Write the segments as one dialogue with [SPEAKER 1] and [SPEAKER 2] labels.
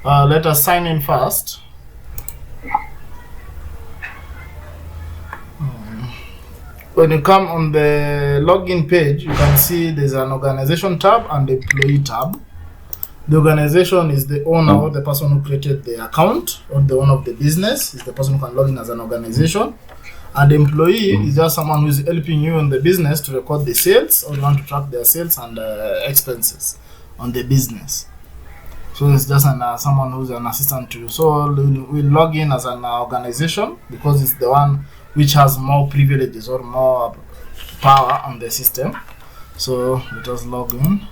[SPEAKER 1] Let us sign in first. When you come on the login page, you can see there's an organization tab and the employee tab. The organization is the owner or the person who created the account, or the owner of the business is the person who can log in as an organization. And the employee is just someone who is helping you in the business to record the sales, or you want to track their sales and expenses on the business. So it's just someone who's an assistant to you. So we log in as an organization because it's the one which has more privileges or more power on the system. So let us log in.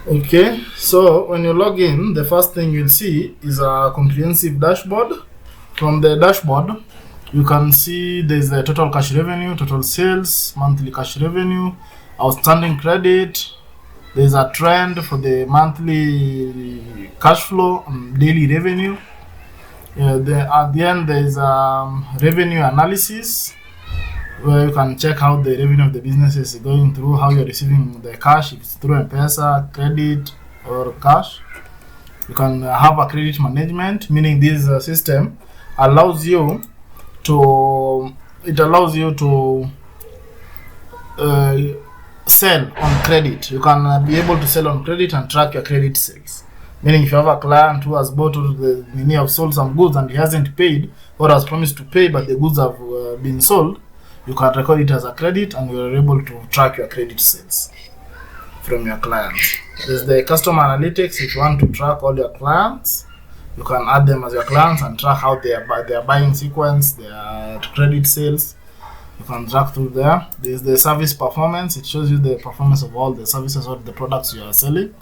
[SPEAKER 1] Okay, so when you log in, the first thing you'll see is a comprehensive dashboard. From the dashboard, you can see there's the total cash revenue, total sales, monthly cash revenue, outstanding credit. There's a trend for the monthly cash flow and daily revenue. At the end, there's revenue analysis, where you can check how the revenue of the business is going through, how you're receiving the cash, if it's through M-Pesa, credit, or cash. You can have a credit management, meaning this system allows you to sell on credit. You can be able to sell on credit and track your credit sales. Meaning if you have a client who has bought or he have sold some goods and he hasn't paid or has promised to pay but the goods have been sold, you can record it as a credit and you are able to track your credit sales from your clients. There's the customer analytics. If you want to track all your clients, you can add them as your clients and track how their buying sequence, their credit sales. You can track through there. There's the service performance. It shows you the performance of all the services or the products you are selling.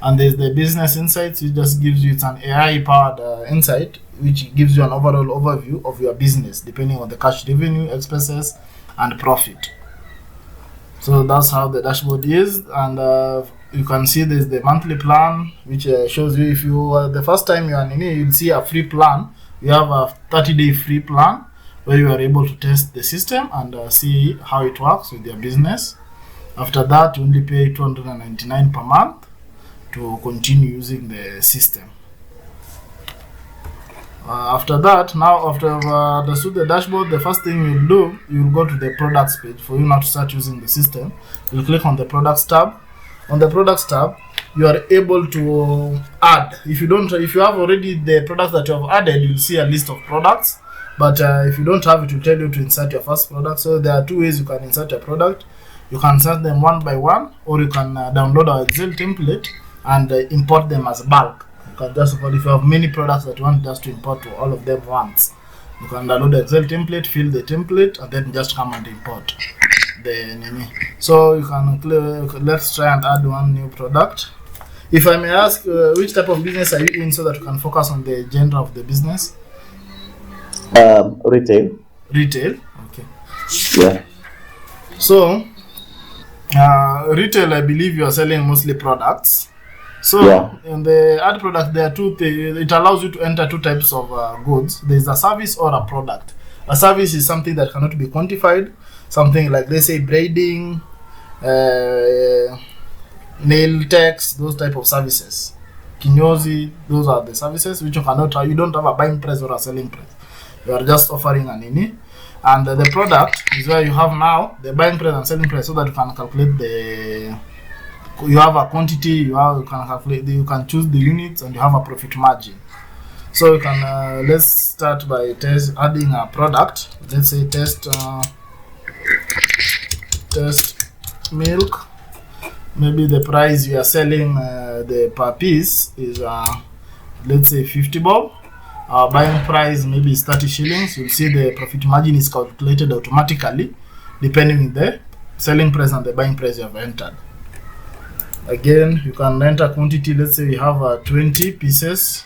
[SPEAKER 1] And there's the business insights, which just gives you, it's an AI-powered insight, which gives you an overall overview of your business, depending on the cash revenue, expenses, and profit. So that's how the dashboard is. And you can see there's the monthly plan, which shows you if you the first time you are in it, you'll see a free plan. You have a 30-day free plan where you are able to test the system and see how it works with your business. After that, you only pay $299 per month to continue using the system. After that, after understood the dashboard, the first thing you'll do, you'll go to the products page. For you now to start using the system, you'll click on the products tab. On the products tab, you are able to add. If you have already the products that you have added, you'll see a list of products. But if you don't have it, will tell you to insert your first product. So there are two ways you can insert your product. You can insert them one by one, or you can download our Excel template and import them as bulk. You can just, if you have many products that you want just to import to all of them once, you can download the Excel template, fill the template, and then just come and import the name. So you can let's try and add one new product. If I may ask, which type of business are you in, so that you can focus on the genre of the business?
[SPEAKER 2] Retail.
[SPEAKER 1] Retail. Okay.
[SPEAKER 2] Yeah.
[SPEAKER 1] So retail, I believe you are selling mostly products. So
[SPEAKER 2] Yeah.
[SPEAKER 1] in the ad product, there are two things. It allows you to enter two types of goods. There's a service or a product. A service is something that cannot be quantified. Something like, let's say, braiding, nail techs, those type of services. Kinyozi, those are the services which you don't have a buying price or a selling price. You are just offering an ini. And the product is where you have now the buying price and selling price, so that you can calculate you have a quantity, you can calculate, you can choose the units, and you have a profit margin. So you can let's start by adding a product. Let's say test milk. Maybe the price you are selling the per piece is let's say 50 bob. Our buying price maybe is 30 shillings. You'll see the profit margin is calculated automatically depending on the selling price and the buying price you have entered. Again, you can enter quantity. Let's say you have 20 pieces.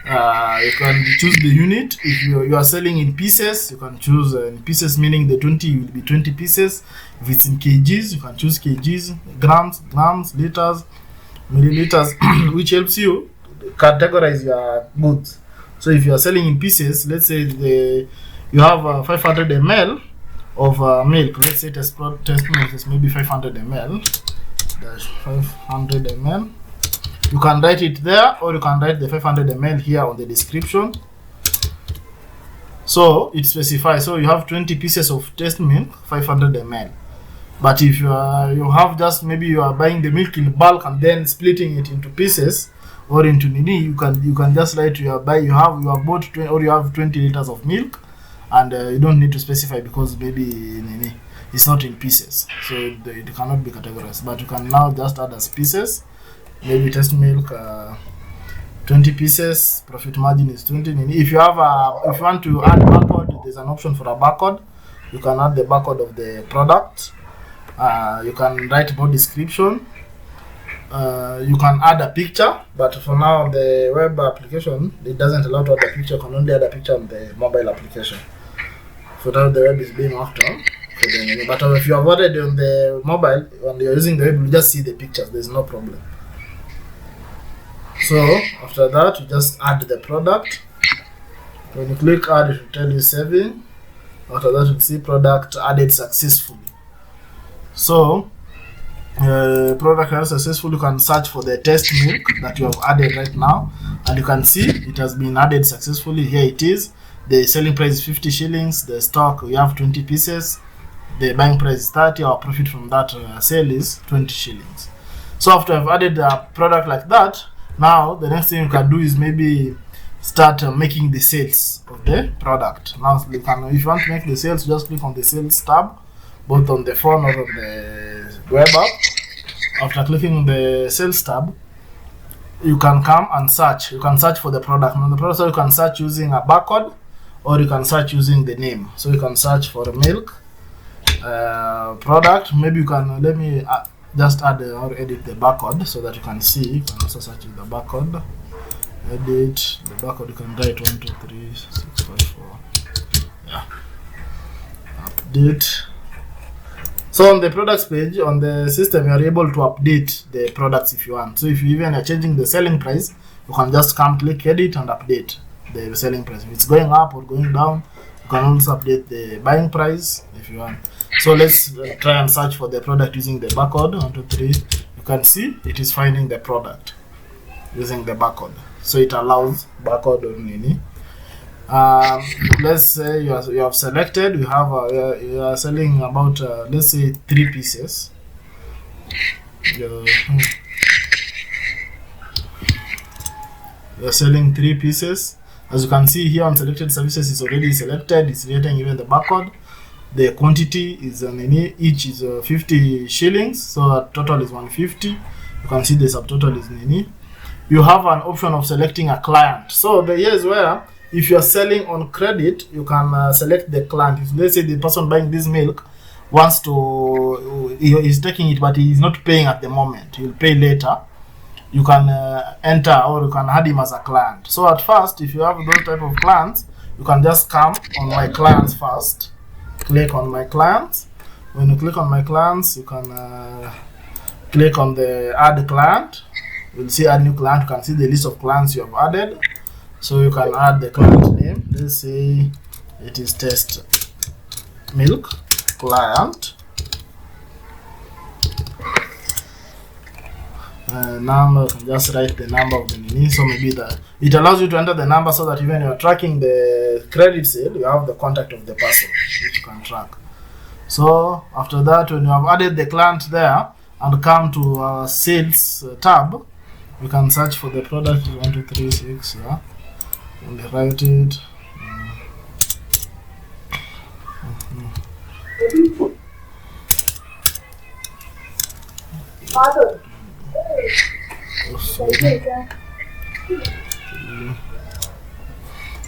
[SPEAKER 1] You can choose the unit. If you are selling in pieces, you can choose in pieces, meaning the 20 will be 20 pieces. If it's in kgs, you can choose kgs, grams, liters, milliliters, which helps you categorize your goods. So if you are selling in pieces, let's say you have 500 ml, of milk. Let's say test milk is maybe 500 ml. Dash 500 ml. You can write it there, or you can write the 500 ml here on the description. So it specifies. So you have 20 pieces of test milk, 500 ml. But if you have just, maybe you are buying the milk in bulk and then splitting it into pieces or into nini, you can just write you have bought 20, or you have 20 liters of milk, and you don't need to specify because maybe nini, it's not in pieces, so it cannot be categorized. But you can now just add as pieces. Maybe test milk 20 pieces, profit margin is 20 nini. If you want to add barcode, there's an option for a barcode. You can add the barcode of the product. You can write about description. You can add a picture, but for now the web application, it doesn't allow to add a picture. You can only add a picture on the mobile application. For now the web is being worked on. But if you have already on the mobile, when you're using the web, you just see the pictures. There's no problem. So after that, you just add the product. When you click add, it will tell you saving. After that, you'll see product added successfully. So product added successfully. You can search for the test milk that you have added right now, and you can see it has been added successfully. Here it is. The selling price is 50 shillings. The stock, we have 20 pieces. The buying price is 30. Our profit from that sale is 20 shillings. So after I've added a product like that, now the next thing you can do is maybe start making the sales of the product. Now you can, if you want to make the sales, just click on the sales tab, both on the phone or on the web app. After clicking on the sales tab, you can come and search. You can search for the product. On the product, so you can search using a barcode, or you can search using the name. So you can search for milk product. Maybe you can let me just add or edit the barcode so that you can see. You can also search with the barcode. Edit the barcode. You can write 1, 2, 3, 6, 5, 4. Yeah. Update. So on the products page on the system, you are able to update the products if you want. So if you even are changing the selling price, you can just come click edit and update the selling price. If it's going up or going down, you can also update the buying price if you want. So let's try and search for the product using the barcode. 1, 2, 3. You can see it is finding the product using the barcode. So it allows barcode on any. Let's say you have selected. You are selling about let's say 3 pieces. You're selling 3 pieces. As you can see here on selected services, it's already selected. It's written even the barcode. The quantity is each is 50 shillings, so total is 150. You can see the subtotal is nini. You have an option of selecting a client. So here is where, if you are selling on credit, you can select the client. If let's say the person buying this milk wants to, he is taking it, but he is not paying at the moment. He will pay later. You can enter, or you can add him as a client. So at first, if you have those type of clients, you can just come on my clients first. Click on my clients. When you click on my clients, you can click on the add client. You'll see add new client. You can see the list of clients you have added. So you can add the client name. Let's say it is test milk client. Number, you can just write the number of the nini. So maybe it allows you to enter the number so that even you are tracking the credit sale, you have the contact of the person which you can track. So after that, when you have added the client there and come to sales tab, you can search for the product 1, 2, 3, 6. Yeah, and write it.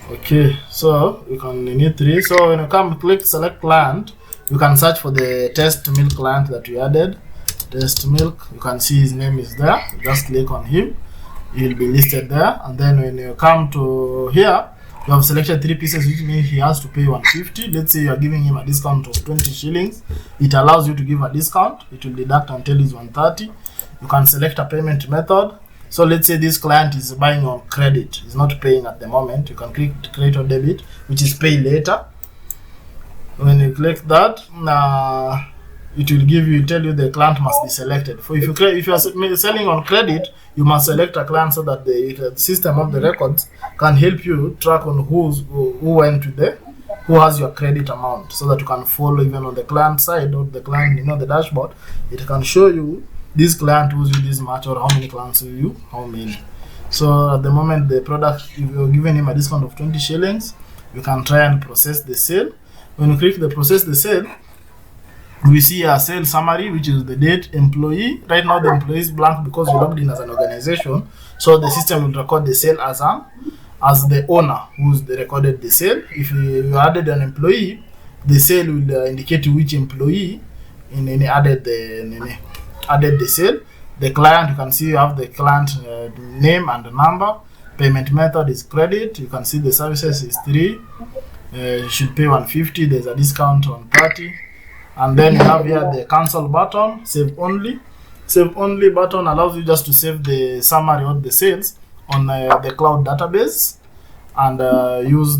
[SPEAKER 1] Okay, so you can need 3. So when you come click select client, you can search for the test milk client that we added. Test milk, you can see his name is there. You just click on him, he will be listed there. And then when you come to here, you have selected 3 pieces, which means he has to pay 150. Let's say you are giving him a discount of 20 shillings. It allows you to give a discount. It will deduct until it's 130. You can select a payment method. So let's say this client is buying on credit, is not paying at the moment. You can click credit or debit, which is pay later. When you click that, it will give you, tell you the client must be selected. For if you are selling on credit, you must select a client so that the system of the records can help you track on who went to who has your credit amount, so that you can follow even on the client side or the client, the dashboard. It can show you this client who's you this much, or how many clients you how many. So at the moment, the product, if you're giving him a discount of 20 shillings, you can try and process the sale. When you click the process the sale, we see a sales summary, which is the date, employee. Right now the employee is blank because you logged in as an organization, so the system will record the sale as the owner who's recorded the sale. If you added an employee, the sale will indicate which employee in any added the sale. The client, you can see you have the client name and the number. Payment method is credit. You can see the services is 3. You should pay 150. There's a discount on 30. And then you have here the cancel button, save only. Save only button allows you just to save the summary of the sales on the cloud database, and use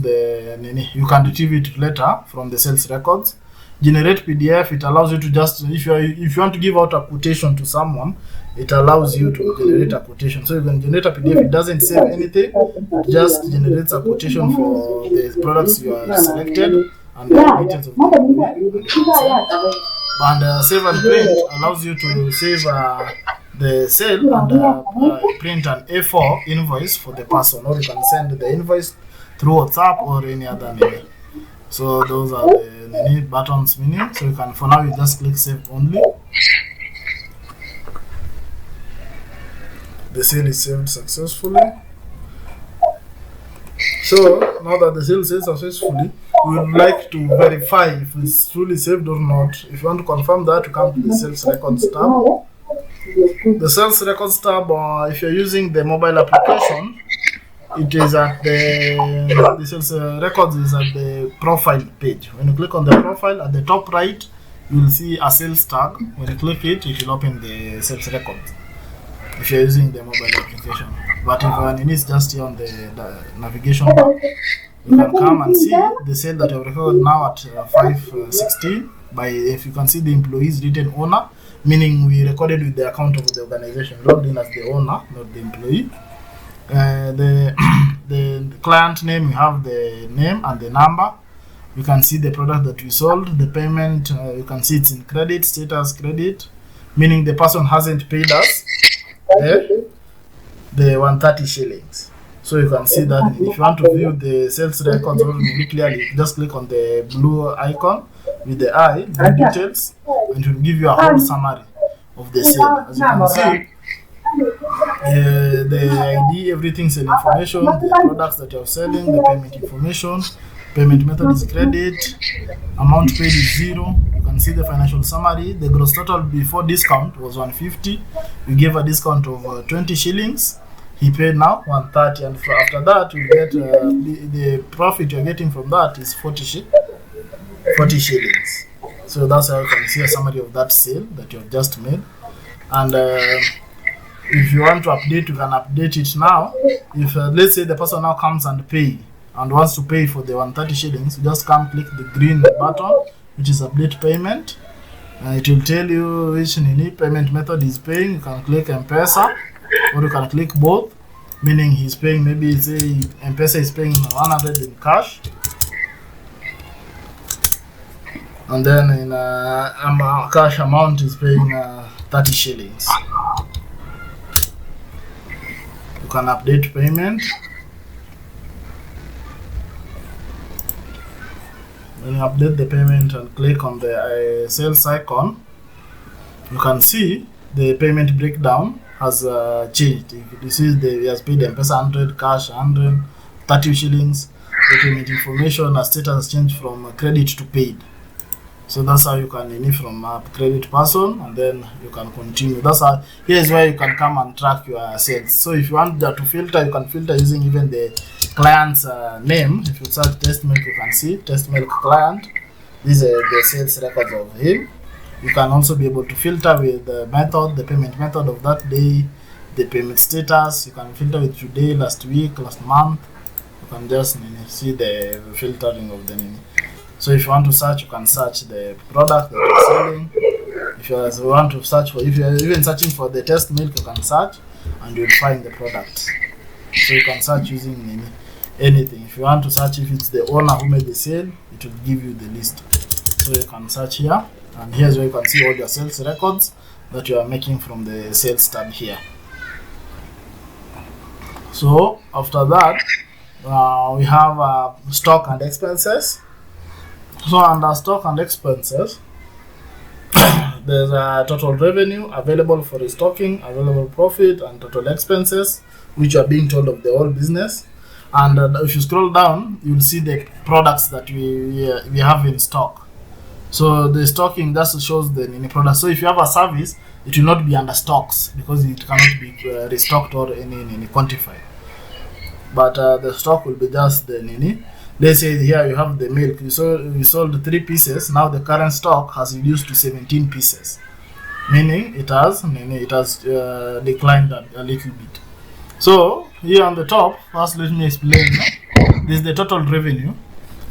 [SPEAKER 1] you can retrieve it later from the sales records. Generate PDF, it allows you to just, if you want to give out a quotation to someone, it allows you to generate a quotation. So you can generate a PDF, it doesn't save anything, it just generates a quotation for the products you are selected and the details of the and save and print allows you to save the sale and print an A4 invoice for the person, or you can send the invoice through WhatsApp or any other media. So those are the buttons meaning. So you can, for now, you just click save only. The sale is saved successfully. So now that the sale is saved successfully, we would like to verify if it's truly saved or not. If you want to confirm that, you come to the sales records tab. The sales records tab, if you're using the mobile application, it is at the sales records is at the profile page. When you click on the profile, at the top right, you will see a sales tag. When you click it, it will open the sales records if you're using the mobile application. But if it is just here on the navigation bar, you can come and see the sale that you have recorded now at 5:16. If you can see the employee's written owner, meaning we recorded with the account of the organization, logged in as the owner, not the employee. The client name, you have the name and the number. You can see the product that we sold. The payment, you can see it's in credit, status credit, meaning the person hasn't paid us the 130 shillings. So you can see that. If you want to view the sales records really clearly, just click on the blue icon with the eye, the details, and it will give you a whole summary of the sale. As you can see, the ID, everything, sale information, the products that you're selling, the payment information, payment method is credit, amount paid is 0. You can see the financial summary. The gross total before discount was 150. We gave a discount of 20 shillings. He paid now 130, and after that you get the profit you're getting from that is 40 shillings. So that's how you can see a summary of that sale that you have just made. And if you want to update, you can update it now. If let's say the person now comes and wants to pay for the 130 shillings, you just come click the green button, which is update payment. It will tell you which payment method he's paying. You can click M-Pesa, or you can click both, meaning he's paying, maybe say M-Pesa is paying 100 in cash, and then in cash amount is paying 30 shillings. You can update payment. When you update the payment and click on the sales icon, you can see the payment breakdown has changed. If you see, he has paid M-Pesa 100, cash 100, 30 shillings. The payment information status has changed from credit to paid. So that's how you can from a credit person, and then you can continue. That's how. Here's where you can come and track your sales. So if you want to filter, you can filter using even the client's name. If you search test milk, you can see test milk client. These are the sales records of him. You can also be able to filter with the method, the payment method of that day, the payment status. You can filter with today, last week, last month. You can just see the filtering of the name. So if you want to search, you can search the product that you're selling. If you want to search for, if you're even searching for the test milk, you can search and you'll find the product. So you can search using anything. If you want to search if it's the owner who made the sale, it will give you the list. So you can search here, and here's where you can see all your sales records that you are making from the sales tab here. So after that, we have stock and expenses. So under stock and expenses, there's a total revenue, available for restocking, available profit, and total expenses, which are being told of the whole business. And if you scroll down, you'll see the products that we have in stock. So the stocking just shows the product. So if you have a service, it will not be under stocks because it cannot be restocked or any quantified. But the stock will be just the Let's say here you have the milk. You sold 3 pieces. Now the current stock has reduced to 17 pieces, meaning it has declined a little bit. So here on the top, first let me explain. This is the total revenue,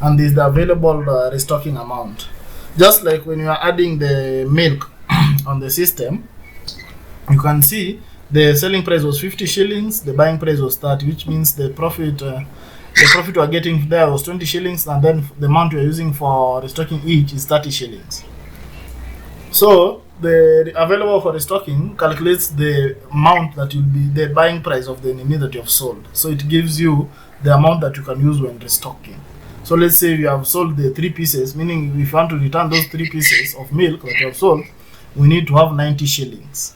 [SPEAKER 1] and this is the available restocking amount. Just like when you are adding the milk on the system, you can see the selling price was 50 shillings, the buying price was 30, which means the profit we are getting there was 20 shillings, and then the amount we are using for restocking each is 30 shillings. So the available for restocking calculates the amount that will be the buying price of the nini that you have sold. So it gives you the amount that you can use when restocking. So let's say you have sold the 3 pieces, meaning if you want to return those 3 pieces of milk that you have sold, we need to have 90 shillings.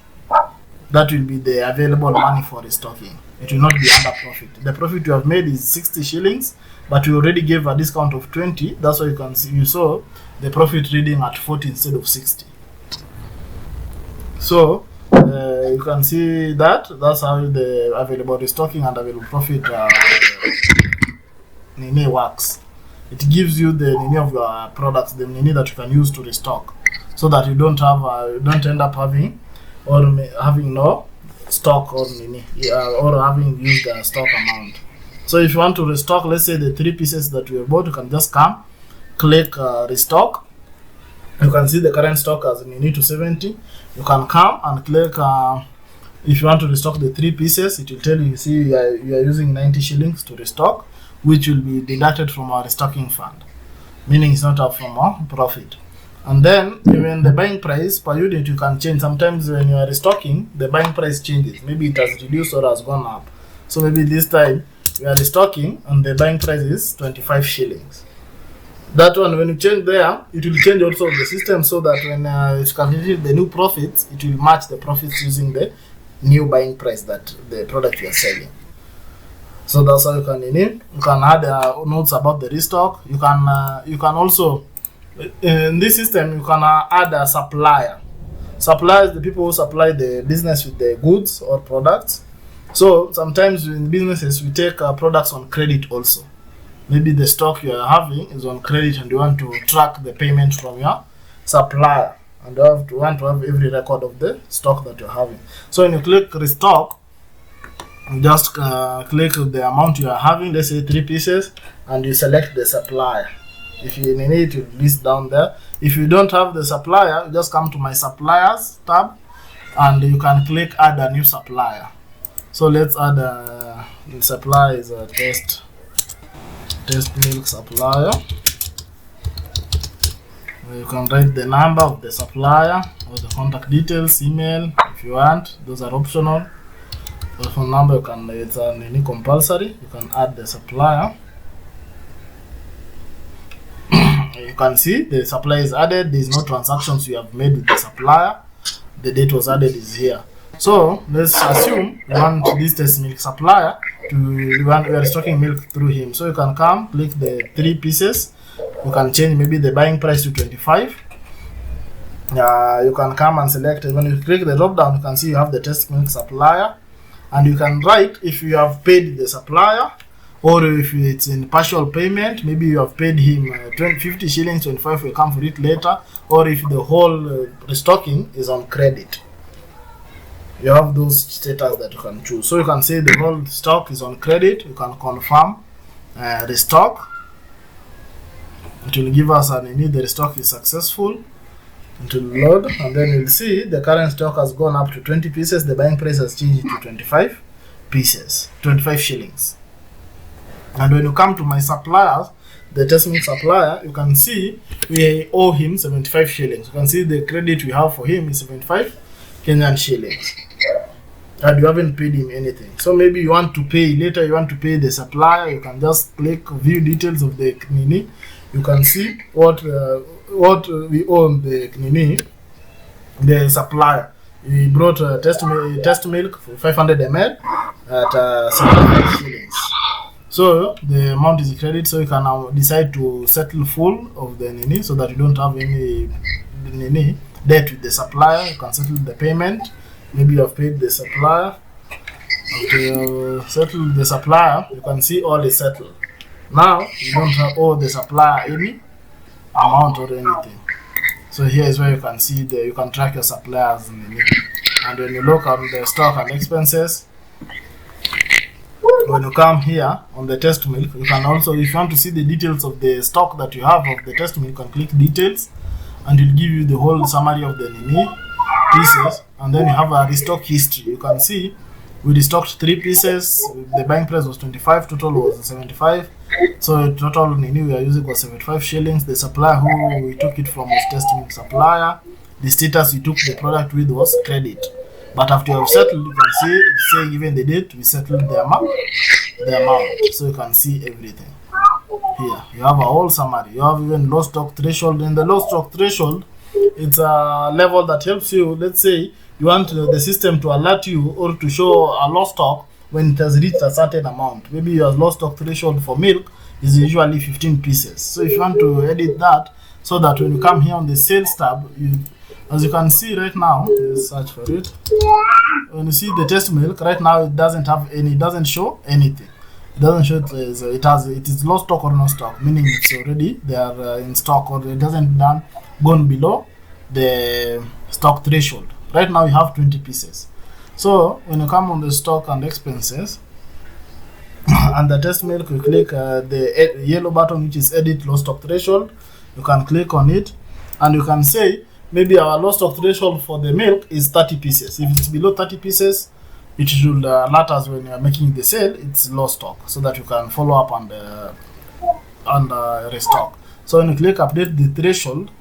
[SPEAKER 1] That will be the available money for restocking. It will not be under profit. The profit you have made is 60 shillings, but we already gave a discount of 20. That's why you can see, you saw the profit reading at 40 instead of 60. So you can see that's how the available restocking and available profit works. It gives you the nini of your products, the nini that you can use to restock, so that you don't end up having no stock or nini, or having used the stock amount. So if you want to restock, let's say the 3 pieces that we bought, you can just come, click restock. You can see the current stock as nini to 70. You can come and click if you want to restock the 3 pieces, it will tell you, see you are using 90 shillings to restock, which will be deducted from our restocking fund, meaning it's not up from our profit. And then even the buying price per unit you can change. Sometimes when you are restocking, the buying price changes. Maybe it has reduced or has gone up. So maybe this time we are restocking and the buying price is 25 shillings. That one, when you change there, it will change also the system, so that when it's calculated the new profits, it will match the profits using the new buying price that the product you are selling. So that's how you can add notes about the restock. You can also, in this system, you can add a supplier. Suppliers, the people who supply the business with the goods or products. So sometimes in businesses, we take products on credit also. Maybe the stock you are having is on credit and you want to track the payment from your supplier, and you want to have every record of the stock that you're having. So when you click restock, you just click the amount you are having, let's say 3 pieces, and you select the supplier. If you need to list down there. If you don't have the supplier, you just come to my suppliers tab and you can click add a new supplier. So let's add the supplier is a test milk supplier. You can write the number of the supplier or the contact details, email if you want. Those are optional. Telephone number it's any compulsory. You can add the supplier. You can see the supplier is added. There is no transactions you have made with the supplier. The date was added is here. So let's assume we want this test milk supplier we are stocking milk through him. So you can come, click the 3 pieces. You can change maybe the buying price to 25. You can come and select. When you click the drop down, you can see you have the test milk supplier, and you can write if you have paid the supplier, or if it's in partial payment. Maybe you have paid him 50 shillings, 25 will come for it later, or if the whole restocking is on credit. You have those status that you can choose. So you can say the whole stock is on credit. You can confirm restock. It will give us an need the stock is successful. It will load, and then you'll see the current stock has gone up to 20 pieces. The buying price has changed to 25 pieces, 25 shillings. And when you come to my suppliers, the test milk supplier, you can see we owe him 75 shillings. You can see the credit we have for him is 75 Kenyan shillings. And you haven't paid him anything. So maybe you want to pay later, you want to pay the supplier, you can just click view details of the Knini. You can see what we own the the supplier. We brought test milk for 500 ml at 75 shillings. So the amount is credit, so you can now decide to settle full of the Nini so that you don't have any Nini debt with the supplier. You can settle the payment. Maybe you have paid the supplier. To settle the supplier, you can see all is settled. Now you don't have owe the supplier any amount or anything. So here is where you can see you can track your suppliers Nini. And when you look at the stock and expenses, when you come here on the test milk, you can also, if you want to see the details of the stock that you have of the test milk, you can click details and it will give you the whole summary of the Nini pieces. And then you have a restock history. You can see we restocked 3 pieces, the buying price was 25, total was 75. So total Nini we are using was 75 shillings. The supplier who we took it from was test milk supplier. The status we took the product with was credit. But after you have settled, you can see it's saying even the date we settled the amount. So you can see everything. Here you have a whole summary. You have even low stock threshold. In the low stock threshold, it's a level that helps you. Let's say you want the system to alert you or to show a low stock when it has reached a certain amount. Maybe your low stock threshold for milk is usually 15 pieces. So if you want to edit that, so that when you come here on the sales tab, as you can see right now, let's search for it. When you see the test milk, right now it doesn't have any, it doesn't show anything. It doesn't show it is low stock or no stock, meaning it's already they are in stock, or it doesn't gone below the stock threshold. Right now you have 20 pieces. So when you come on the stock and expenses and the test milk, you click the yellow button which is edit low stock threshold. You can click on it and you can say maybe our low stock threshold for the milk is 30 pieces. If it's below 30 pieces, it should alert us when you are making the sale, it's low stock, so that you can follow up and restock. So when you click update the threshold,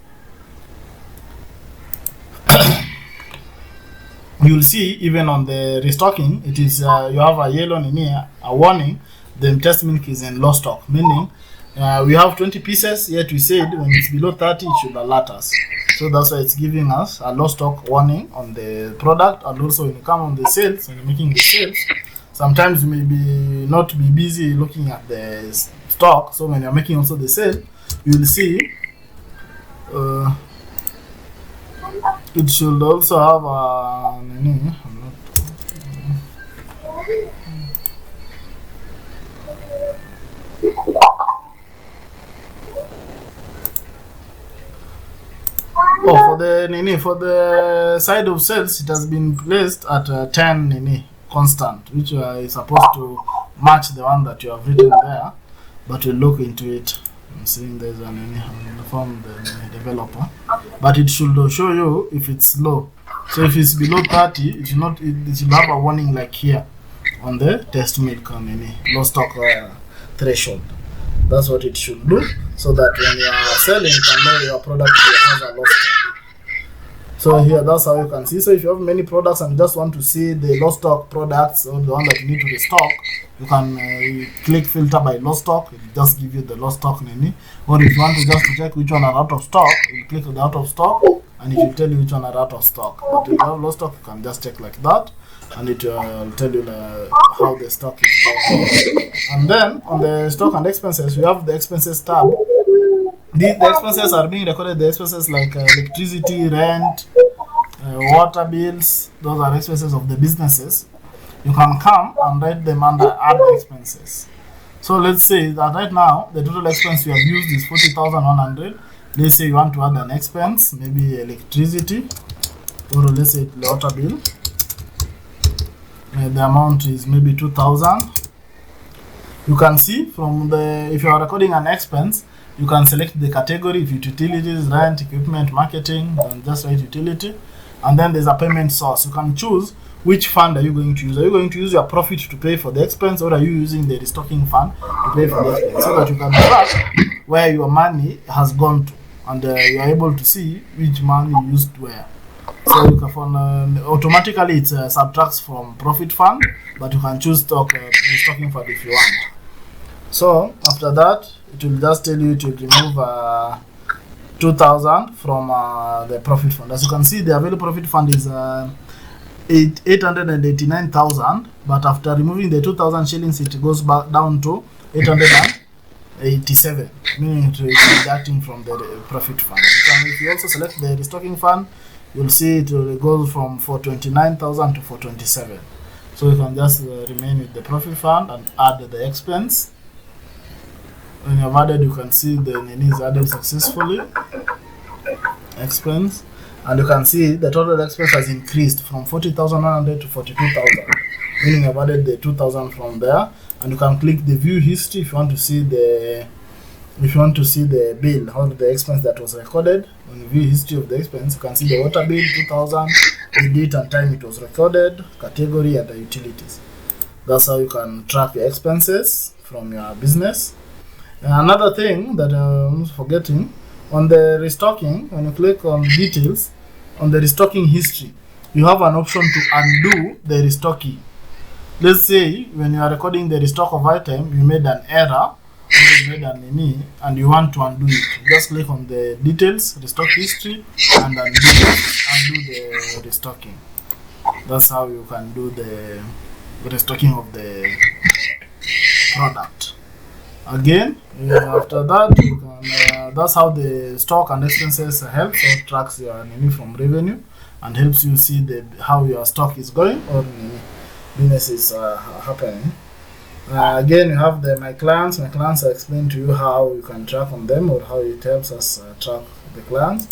[SPEAKER 1] you will see even on the restocking, it is you have a yellow in here, a warning, the test milk is in low stock, meaning we have 20 pieces, yet we said when it's below 30, it should alert us. So that's why it's giving us a low stock warning on the product. And also when you come on the sales, when you're making the sales, sometimes you may not be busy looking at the stock. So when you're making also the sale, you will see it should also have a for the side of sales, it has been placed at 10 constant, which is supposed to match the one that you have written there, but we'll look into it. I'm seeing there's an from the developer, but it should show you if it's low. So if it's below 30, it should have a warning like here on the test milk low stock threshold. That's what it should do, so that when you are selling, you can know your product has a low stock. So here, that's how you can see. So if you have many products and you just want to see the low stock products or the one that you need to restock, you can click filter by low stock. It will just give you the low stock Nini. Or if you want to just to check which one are out of stock, you click on the out of stock and it will tell you which one are out of stock. But if you have low stock, you can just check like that, and it will tell you how the stock is going. And then on the stock and expenses, we have the expenses tab. The expenses are being recorded. The expenses like electricity, rent, water bills, those are expenses of the businesses. You can come and write them under add expenses. So let's say that right now the total expense we have used is 40,100. Let's say you want to add an expense, maybe electricity, or let's say water bill. The amount is maybe 2,000. You can see from if you are recording an expense, You can select the category, if it's utilities, rent, equipment, marketing, then just write utility. And then there's a payment source. You can choose which fund are you going to use. Are you going to use your profit to pay for the expense, or are you using the restocking fund to pay for the expense, so that you can track where your money has gone to, and you are able to see which money you used where. So you can automatically it subtracts from profit fund, but you can choose restocking fund if you want. So after that, it will just tell you to remove 2,000 from the profit fund. As you can see, the available profit fund is 889,000, but after removing the 2,000 shillings, it goes back down to 887, meaning it is deducting from the profit fund. If you also select the restocking fund, you'll see it will go from 429,000 to 427. So you can just remain with the profit fund and add the expense. When you have added, you can see the name is added successfully. Expense, and you can see the total expense has increased from 40,100 to 42,000, meaning I've added the 2,000 from there. And you can click the view history if you want to see the bill, how the expense that was recorded. When you view history of the expense, you can see the water bill 2,000, the date and time it was recorded, category, and the utilities. That's how you can track your expenses from your business. And another thing that I'm forgetting, on the restocking, when you click on details, on the restocking history, you have an option to undo the restocking. Let's say when you are recording the restock of item, you made an error, or you made an enemy, and you want to undo it. Just click on the details, restock history, and undo the restocking. That's how you can do the restocking of the product. Again, after that, you can, that's how the stock and expenses helps or tracks your enemy from revenue, and helps you see how your stock is going or business is happening. Again, you have my clients. My clients are explained to you how you can track on them, or how it helps us track the clients.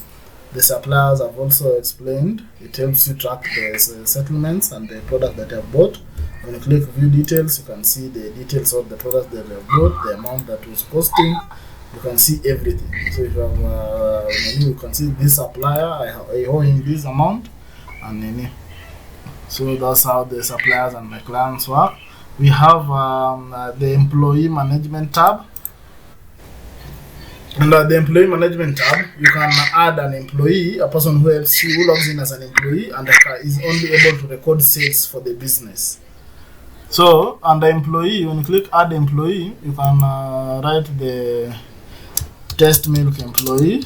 [SPEAKER 1] The suppliers have also explained. It helps you track the settlements and the product that you have bought. When you click view details, you can see the details of the product that you have bought, the amount that was costing. You can see everything. So if you have, you can see this supplier, I owe him this amount, and so that's how the suppliers and my clients work. We have the employee management tab. Under the employee management tab, you can add an employee, a person who helps you, who logs in as an employee and is only able to record sales for the business. So under employee, when you click add employee, you can write the test milk employee.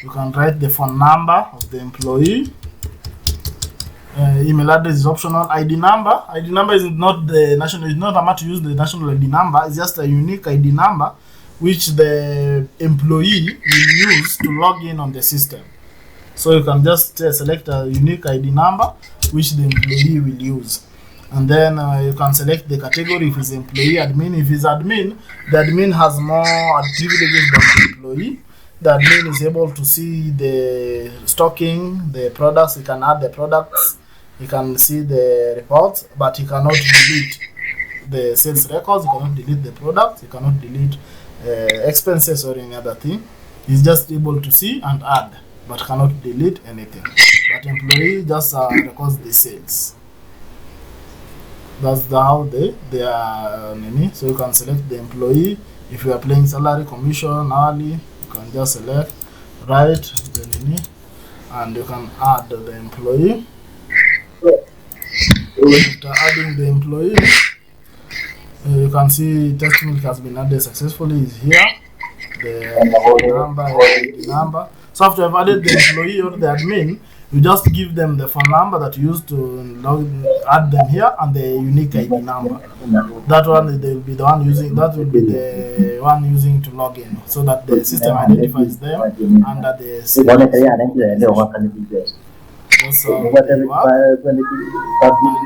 [SPEAKER 1] You can write the phone number of the employee. Email address is optional. ID number is not the national. It's not a matter to use the national ID number. It's just a unique ID number which the employee will use to log in on the system. So you can just select a unique ID number which the employee will use. And then you can select the category if it's employee admin. If it's admin, the admin has more privileges than the employee. The admin is able to see the stocking, the products. He can add the products. He can see the reports, but he cannot delete the sales records. He cannot delete the products. He cannot delete expenses or any other thing. He's just able to see and add, but cannot delete anything. But employee just records the sales. That's how they are so you can select the employee. If you are paying salary, commission, hourly, you can just select, write the and you can add the employee. After adding the employee, you can see test milk has been added successfully. Is here the number. So after I've added the employee or the admin, you just give them the phone number that you used to add them here and the unique ID number. That one they will be the one using. That will be the one using to log in, so that the system identifies them under the system. That's how they work and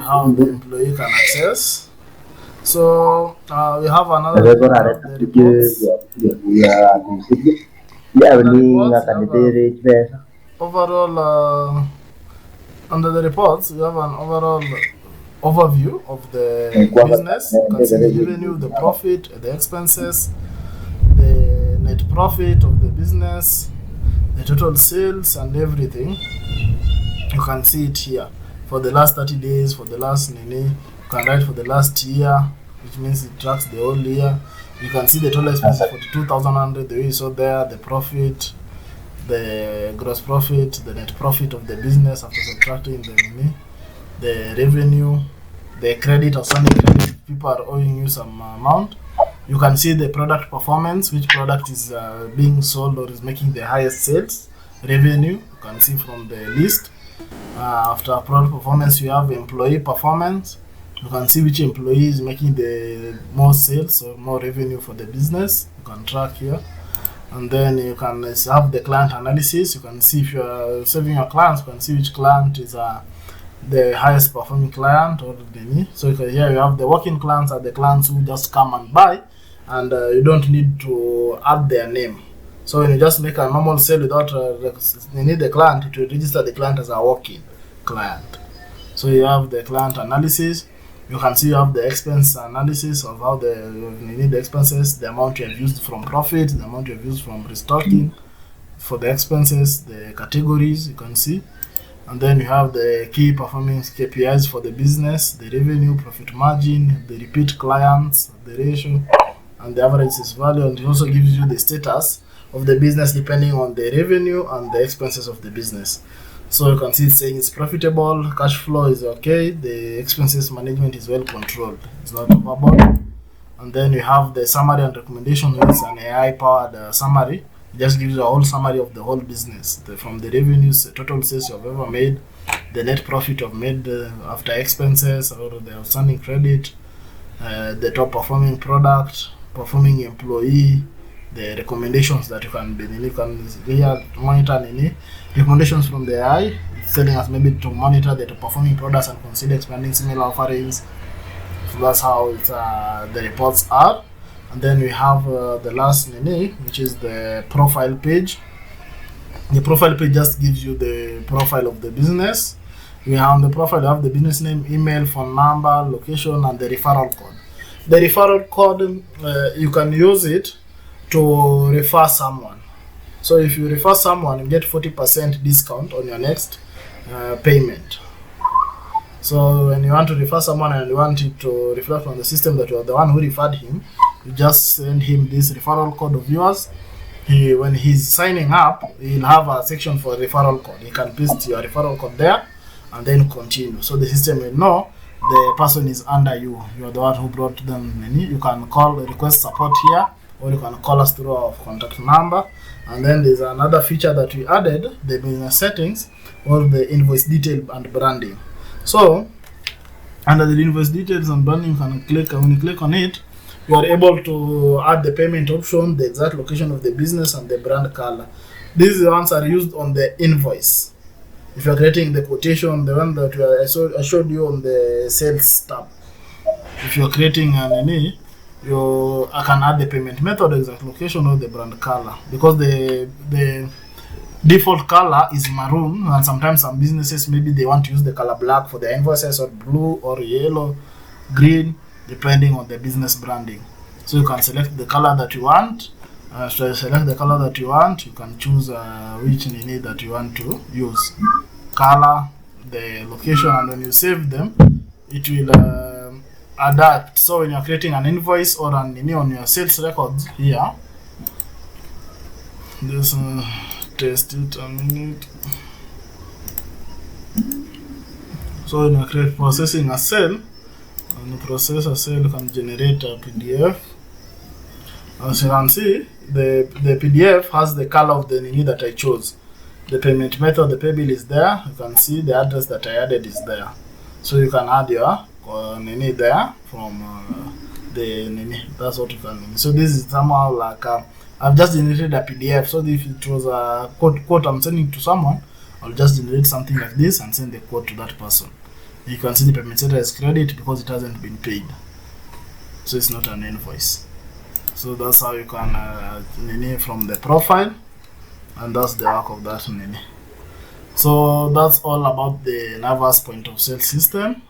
[SPEAKER 1] how the employee can access. So we have another overall under the reports. We have an overall overview of the business. You can see the revenue, the profit, the expenses, the net profit of the business, the total sales and everything. You can see it here for the last 30 days, for the last you can write for the last year, which means it tracks the whole year. You can see the total expenses for 2,100, the way you saw there, the profit, the gross profit, the net profit of the business after subtracting the revenue, the credit or standing credit, people are owing you some amount. You can see the product performance, which product is being sold or is making the highest sales revenue. You can see from the list. After product performance, you have employee performance. You can see which employee is making the more sales or more revenue for the business. You can track here. And then you can have the client analysis. You can see if you are serving your clients, you can see which client is the highest performing client or the so here you have the working clients are the clients who just come and buy, and you don't need to add their name. So when you just make a normal sale without you need the client to register the client as a working client. So you have the client analysis. You can see you have the expense analysis of how you need the expenses, the amount you have used from profit, the amount you have used from restocking for the expenses, the categories you can see. And then you have the key performance KPIs for the business, the revenue, profit margin, the repeat clients, the ratio, and the average sales value. And it also gives you the status of the business depending on the revenue and the expenses of the business. So you can see it's saying it's profitable, cash flow is okay, the expenses management is well controlled, it's not overboard. And then you have the summary and recommendation, which is an AI-powered summary. It just gives you a whole summary of the whole business, from the revenues, the total sales you have ever made, the net profit you have made after expenses or the outstanding credit, the top performing product, performing employee, the recommendations that you can here monitor recommendations from the AI. It's telling us maybe to monitor the top performing products and consider expanding similar offerings. So that's how the reports are. And then we have the last which is the profile page. The profile page just gives you the profile of the business. We have on the profile, you have the business name, email, phone number, location, and the referral code. The referral code, you can use it to refer someone. So if you refer someone, you get 40% discount on your next payment. So when you want to refer someone and you want it to reflect on the system that you are the one who referred him, you just send him this referral code of yours. When he's signing up, he'll have a section for referral code. He can paste your referral code there and then continue. So the system will know the person is under you. You're the one who brought them. You can call, request support here, or you can call us through our contact number. And then there's another feature that we added, the business settings, or the invoice detail and branding. So under the invoice details and branding, you can click, and when you click on it, you are able to add the payment option, the exact location of the business, and the brand color. These ones are used on the invoice. If you are creating the quotation, the one that I showed you on the sales tab, if you are creating an I can add the payment method, exact location, or the brand color, because the default color is maroon, and sometimes some businesses maybe they want to use the color black for their invoices, or blue or yellow, green, depending on the business branding. So you can select the color that you want. So select the color that you want. You can choose which that you want to use, color, the location, and when you save them, it will adapt. So when you're creating an invoice or an on your sales records here, just test it a minute. So when you're processing a sale, when you process a sale, you can generate a PDF. As you can see, the PDF has the color of the that I chose. The payment method, the pay bill is there. You can see the address that I added is there. So you can add your there from the that's what you can. So this is somehow like I've just generated a PDF. So if it was a quote I'm sending to someone, I'll just generate something like this and send the quote to that person. You can see the payment status is credit because it hasn't been paid, so it's not an invoice. So that's how you can from the profile, and that's the work of that. So that's all about the Navus point of sale system.